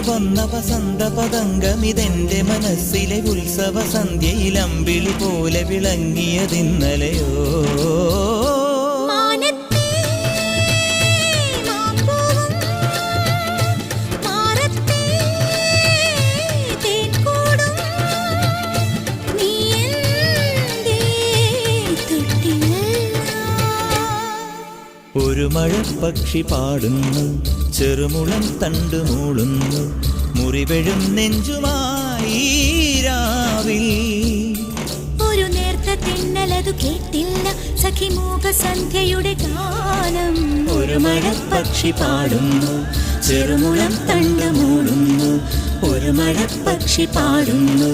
വന്ന വസന്ത പതംഗമിതെന്റെ മനസ്സിലെ ഉത്സവ സന്ധ്യയിൽ അമ്പിളി പോലെ വിളങ്ങിയതിന്നലെയോ. ഒരു മഴപ്പക്ഷി പാടുന്നു, ചെറുമുളം തണ്ടു മൂളുന്നു, മുറിവെഴും നെഞ്ചുമായി രാവിൽ. ഒരു നേർത്ത തിന്നലതു കേട്ടില്ല സഖി മൂകസന്ധ്യയുടെ ഗാനം. ഒരു മഴപ്പക്ഷി പാടുന്നു, ചെറുമുളം തണ്ടു മൂളുന്നു, ഒരു മഴപ്പക്ഷി പാടുന്നു.